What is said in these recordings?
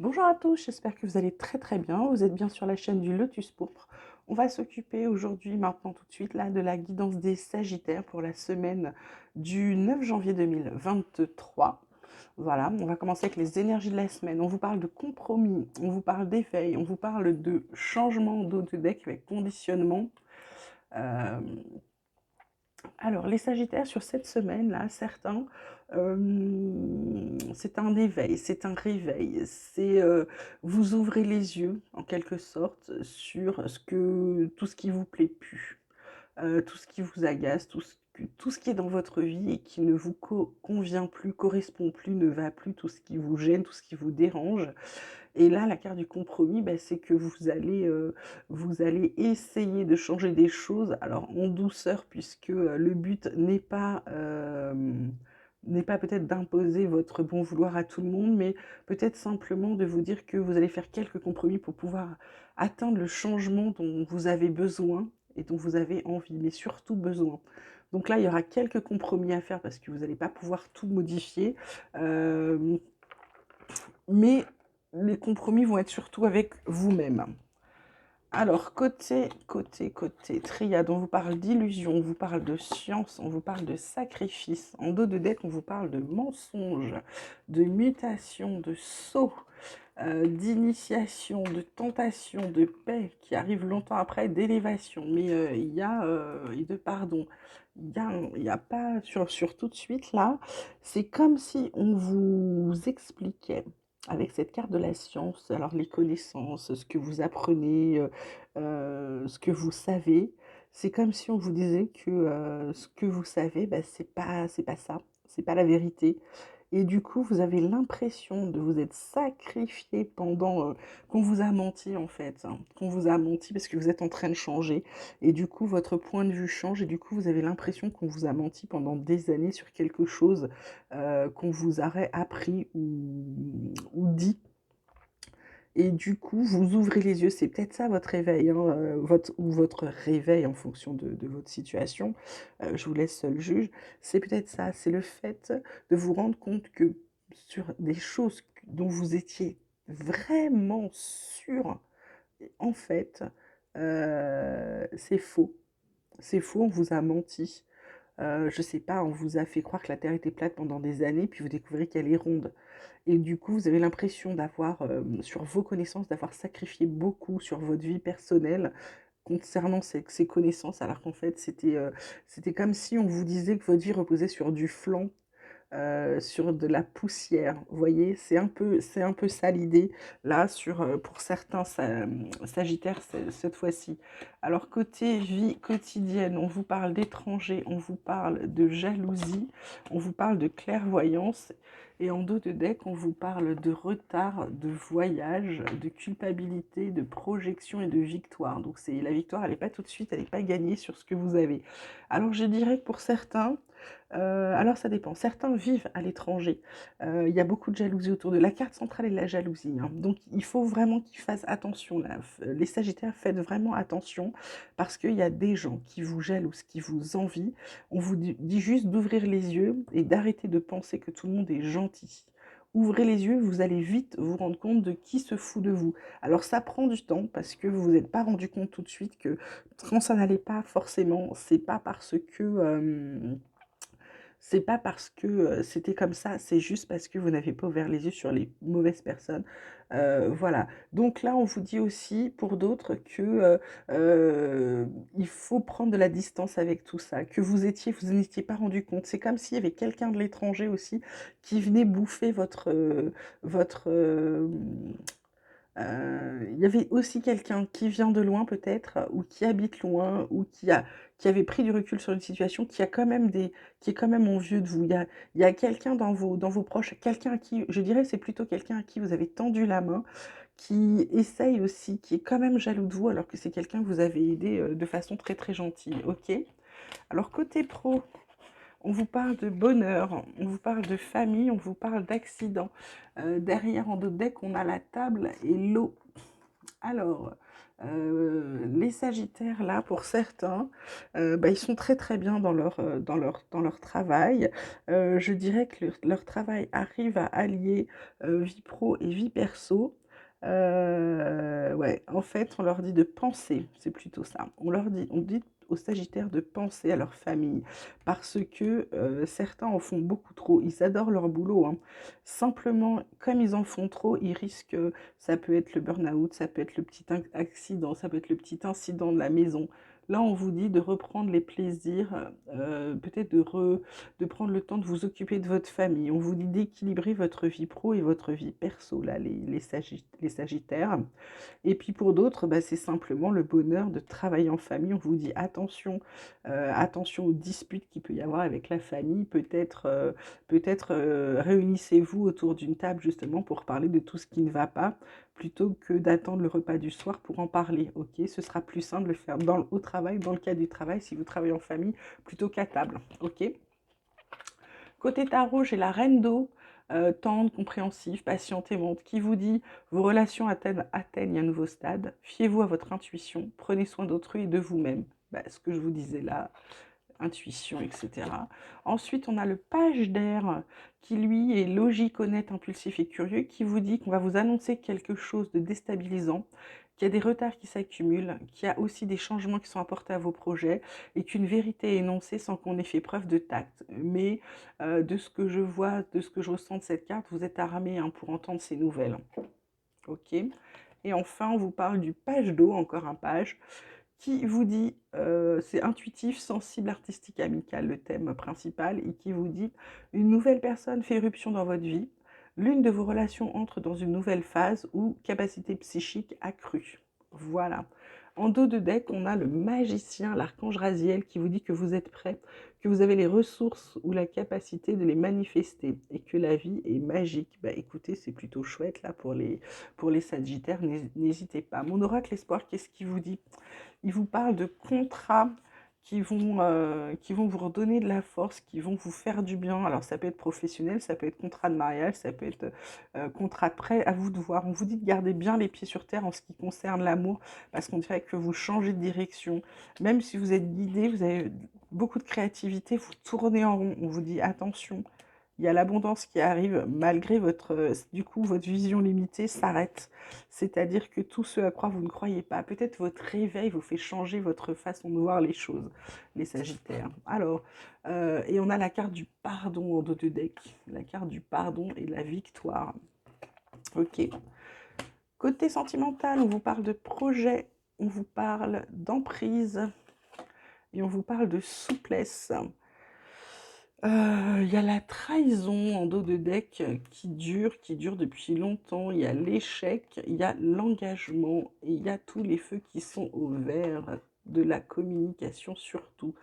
Bonjour à tous, j'espère que vous allez très très bien. Vous êtes bien sur la chaîne du Lotus Pourpre. On va s'occuper aujourd'hui, maintenant tout de suite, là, de la guidance des Sagittaires pour la semaine du 9 janvier 2023. Voilà, on va commencer avec les énergies de la semaine. On vous parle de compromis, on vous parle d'éveil, on vous parle de changement d'eau de deck avec conditionnement. Euh, alors, les Sagittaires, sur cette semaine-là, certains, c'est un éveil, c'est un réveil, vous ouvrez les yeux, en quelque sorte, sur tout ce qui vous plaît plus, tout ce qui vous agace, tout ce qui est dans votre vie et qui ne vous convient plus, correspond plus, ne va plus, tout ce qui vous gêne, tout ce qui vous dérange. Et là, la carte du compromis, bah, c'est que vous allez essayer de changer des choses, alors en douceur, puisque le but n'est pas peut-être d'imposer votre bon vouloir à tout le monde, mais peut-être simplement de vous dire que vous allez faire quelques compromis pour pouvoir atteindre le changement dont vous avez besoin et dont vous avez envie, mais surtout besoin. Donc là, il y aura quelques compromis à faire parce que vous n'allez pas pouvoir tout modifier. Euh, mais les compromis vont être surtout avec vous-même. Alors, côté triade, on vous parle d'illusion, on vous parle de science, on vous parle de sacrifice. En dos de deck, on vous parle de mensonge, de mutation, de saut, d'initiation, de tentation, de paix qui arrive longtemps après, d'élévation. Mais il y a, et de pardon. Il y a pas sur tout de suite là. C'est comme si on vous expliquait avec cette carte de la science, alors les connaissances, ce que vous apprenez, ce que vous savez, c'est comme si on vous disait que ce que vous savez, bah, c'est pas ça, c'est pas la vérité. Et du coup, vous avez l'impression de vous être sacrifié pendant qu'on vous a menti en fait, hein, qu'on vous a menti parce que vous êtes en train de changer. Et du coup, votre point de vue change et du coup, vous avez l'impression qu'on vous a menti pendant des années sur quelque chose qu'on vous aurait appris ou dit. Et du coup, vous ouvrez les yeux, c'est peut-être ça votre réveil, hein, ou votre réveil en fonction de votre situation. Je vous laisse seul juge. C'est peut-être ça, c'est le fait de vous rendre compte que sur des choses dont vous étiez vraiment sûr, en fait, c'est faux. C'est faux, on vous a menti. Je sais pas, on vous a fait croire que la Terre était plate pendant des années, puis vous découvrez qu'elle est ronde. Et du coup, vous avez l'impression d'avoir, sur vos connaissances, d'avoir sacrifié beaucoup sur votre vie personnelle concernant ces connaissances, alors qu'en fait, c'était comme si on vous disait que votre vie reposait sur du flanc, sur de la poussière. Vous voyez, c'est un peu ça l'idée, là, pour certains Sagittaires, cette fois-ci. Alors, côté vie quotidienne, on vous parle d'étrangers, on vous parle de jalousie, on vous parle de clairvoyance, et en dos de deck, on vous parle de retard, de voyage, de culpabilité, de projection et de victoire. Donc, la victoire, elle n'est pas tout de suite, elle n'est pas gagnée sur ce que vous avez. Alors, je dirais que pour certains, alors ça dépend. Certains vivent à l'étranger. Il y a beaucoup de jalousie autour de la carte centrale et de la jalousie, hein. Donc il faut vraiment qu'ils fassent attention là. Les Sagittaires, faites vraiment attention parce qu'il y a des gens qui vous jalousent, qui vous envient. On vous dit juste d'ouvrir les yeux et d'arrêter de penser que tout le monde est gentil. Ouvrez les yeux, vous allez vite vous rendre compte de qui se fout de vous. Alors ça prend du temps parce que vous vous êtes pas rendu compte tout de suite que quand ça n'allait pas forcément, c'est pas parce que c'était comme ça, c'est juste parce que vous n'avez pas ouvert les yeux sur les mauvaises personnes. Voilà. Donc là, on vous dit aussi, pour d'autres, que il faut prendre de la distance avec tout ça, que vous n'étiez pas rendu compte. C'est comme s'il y avait quelqu'un de l'étranger aussi qui venait bouffer votre, il y avait aussi quelqu'un qui vient de loin peut-être, ou qui habite loin, ou qui avait pris du recul sur une situation, qui est quand même envieux de vous. Il y a quelqu'un dans vos proches, quelqu'un à qui, je dirais, c'est plutôt quelqu'un à qui vous avez tendu la main, qui essaye aussi, qui est quand même jaloux de vous, alors que c'est quelqu'un que vous avez aidé de façon très très gentille. Ok? Alors côté pro, on vous parle de bonheur, on vous parle de famille, on vous parle d'accident. Derrière, en dos de deck, on a la table et l'eau. Alors, les Sagittaires, là, pour certains, bah, ils sont très très bien dans leur travail. Je dirais que leur travail arrive à allier vie pro et vie perso. Ouais, en fait, on leur dit de penser, c'est plutôt ça. On dit aux Sagittaires de penser à leur famille parce que certains en font beaucoup trop. Ils adorent leur boulot, hein. Simplement, comme ils en font trop, ils risquent, ça peut être le burn-out, ça peut être le petit accident, ça peut être le petit incident de la maison. Là, on vous dit de reprendre les plaisirs, peut-être de prendre le temps de vous occuper de votre famille. On vous dit d'équilibrer votre vie pro et votre vie perso, là, les Sagittaires. Et puis pour d'autres, bah, c'est simplement le bonheur de travailler en famille. On vous dit attention, attention aux disputes qu'il peut y avoir avec la famille. Peut-être réunissez-vous autour d'une table justement pour parler de tout ce qui ne va pas, plutôt que d'attendre le repas du soir pour en parler. Ok, ce sera plus simple de le faire au travail, dans le cadre du travail, si vous travaillez en famille, plutôt qu'à table. Ok. Côté tarot, j'ai la reine d'eau, tendre, compréhensive, patiente, aimante, qui vous dit vos relations atteignent un nouveau stade, fiez-vous à votre intuition, prenez soin d'autrui et de vous-même. Bah, ce que je vous disais là, intuition, etc. Ensuite, on a le page d'air qui, lui, est logique, honnête, impulsif et curieux, qui vous dit qu'on va vous annoncer quelque chose de déstabilisant, qu'il y a des retards qui s'accumulent, qu'il y a aussi des changements qui sont apportés à vos projets et qu'une vérité est énoncée sans qu'on ait fait preuve de tact. Mais de ce que je vois, de ce que je ressens de cette carte, vous êtes armé, hein, pour entendre ces nouvelles. Ok. Et enfin, on vous parle du page d'eau, encore un page qui vous dit, c'est intuitif, sensible, artistique, amical, le thème principal, et qui vous dit, une nouvelle personne fait éruption dans votre vie, l'une de vos relations entre dans une nouvelle phase ou capacité psychique accrue. Voilà. En dos de deck, on a le magicien, l'archange Raziel, qui vous dit que vous êtes prêt, que vous avez les ressources ou la capacité de les manifester, et que la vie est magique. Bah écoutez, c'est plutôt chouette là pour les Sagittaires, n'hésitez pas. Mon oracle espoir, qu'est-ce qu'il vous dit? Il vous parle de contrats qui vont vous redonner de la force, qui vont vous faire du bien. Alors ça peut être professionnel, ça peut être contrat de mariage, ça peut être contrat de prêt, à vous de voir. On vous dit de garder bien les pieds sur terre en ce qui concerne l'amour, parce qu'on dirait que vous changez de direction. Même si vous êtes guidé, vous avez beaucoup de créativité, vous tournez en rond. On vous dit attention, il y a l'abondance qui arrive malgré du coup, votre vision limitée s'arrête. C'est-à-dire que tout ce à quoi vous ne croyez pas, peut-être votre réveil vous fait changer votre façon de voir les choses, les Sagittaires. Alors, et on a la carte du pardon en dos de deck, la carte du pardon et de la victoire. Ok. Côté sentimental, on vous parle de projet, on vous parle d'emprise et on vous parle de souplesse. Il y a la trahison en dos de deck qui dure depuis longtemps. Il y a l'échec, il y a l'engagement et il y a tous les feux qui sont au vert de la communication surtout.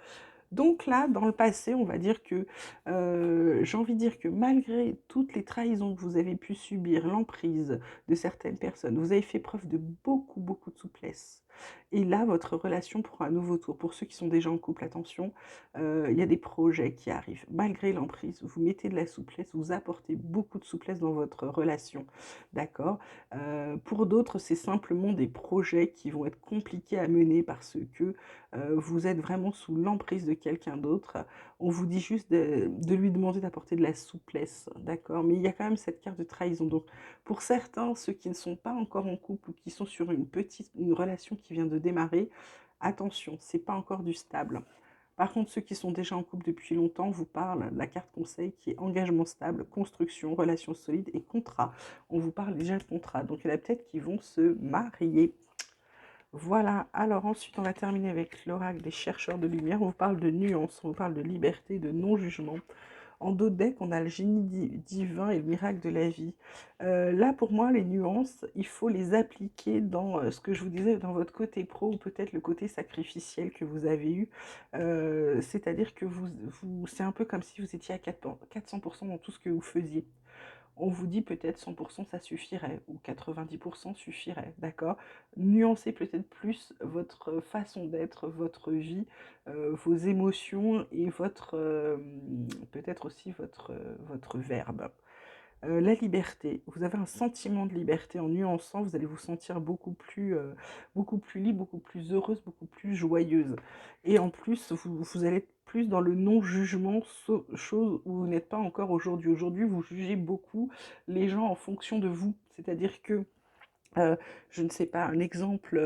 Donc là, dans le passé, on va dire que j'ai envie de dire que malgré toutes les trahisons que vous avez pu subir, l'emprise de certaines personnes, vous avez fait preuve de beaucoup de souplesse. Et là, votre relation prend un nouveau tour. Pour ceux qui sont déjà en couple, attention, il y a des projets qui arrivent. Malgré l'emprise, vous mettez de la souplesse, vous apportez beaucoup de souplesse dans votre relation. D'accord. Pour d'autres, c'est simplement des projets qui vont être compliqués à mener parce que vous êtes vraiment sous l'emprise de quelqu'un d'autre. On vous dit juste de lui demander d'apporter de la souplesse, d'accord? Mais il y a quand même cette carte de trahison. Donc, pour certains, ceux qui ne sont pas encore en couple ou qui sont sur une relation qui vient de démarrer, attention, c'est pas encore du stable. Par contre, ceux qui sont déjà en couple depuis longtemps vous parle de la carte conseil qui est engagement stable, construction, relation solide et contrat. On vous parle déjà de contrat. Donc, il y en a peut-être qui vont se marier. Voilà, alors ensuite on va terminer avec l'oracle des chercheurs de lumière. On vous parle de nuances, on vous parle de liberté, de non-jugement. En dos de deck, on a le génie divin et le miracle de la vie. Là, pour moi, les nuances, il faut les appliquer dans ce que je vous disais, dans votre côté pro ou peut-être le côté sacrificiel que vous avez eu. C'est-à-dire que c'est un peu comme si vous étiez à 400% dans tout ce que vous faisiez. On vous dit peut-être 100% ça suffirait, ou 90% suffirait, d'accord? Nuancez peut-être plus votre façon d'être, votre vie, vos émotions et peut-être aussi votre verbe. la liberté. Vous avez un sentiment de liberté en nuançant, vous allez vous sentir beaucoup plus libre, beaucoup plus heureuse, beaucoup plus joyeuse. Et en plus, vous allez être plus dans le non-jugement, chose où vous n'êtes pas encore aujourd'hui. Aujourd'hui, vous jugez beaucoup les gens en fonction de vous. C'est-à-dire que Heu, je ne sais pas, un exemple,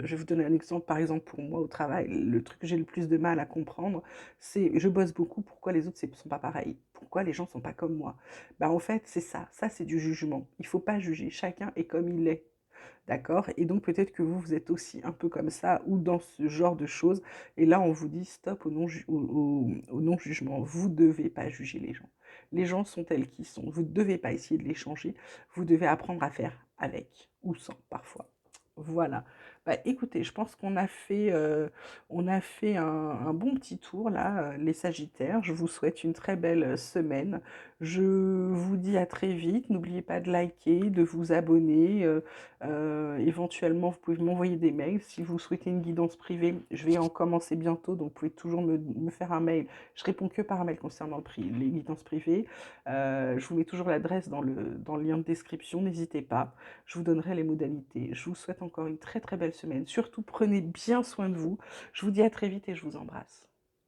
je vais vous donner un exemple, par exemple, pour moi au travail, le truc que j'ai le plus de mal à comprendre, c'est je bosse beaucoup, pourquoi les autres sont pas pareils? Pourquoi les gens sont pas comme moi? Bah, en fait, c'est ça c'est du jugement. Il faut pas juger, chacun est comme il est. D'accord? Et donc peut-être que vous êtes aussi un peu comme ça ou dans ce genre de choses. Et là, on vous dit stop au non-jugement. Vous ne devez pas juger les gens. Les gens sont tels qu'ils sont. Vous ne devez pas essayer de les changer. Vous devez apprendre à faire avec ou sans parfois. Voilà. Bah, écoutez, je pense on a fait un bon petit tour là, les Sagittaires. Je vous souhaite une très belle semaine. Je vous dis à très vite. N'oubliez pas de liker, de vous abonner. Éventuellement, vous pouvez m'envoyer des mails. Si vous souhaitez une guidance privée, je vais en commencer bientôt, donc vous pouvez toujours me faire un mail. Je réponds que par mail concernant les guidances privées. Je vous mets toujours l'adresse dans le lien de description, n'hésitez pas. Je vous donnerai les modalités. Je vous souhaite encore une très très belle semaine. Surtout, prenez bien soin de vous. Je vous dis à très vite et je vous embrasse.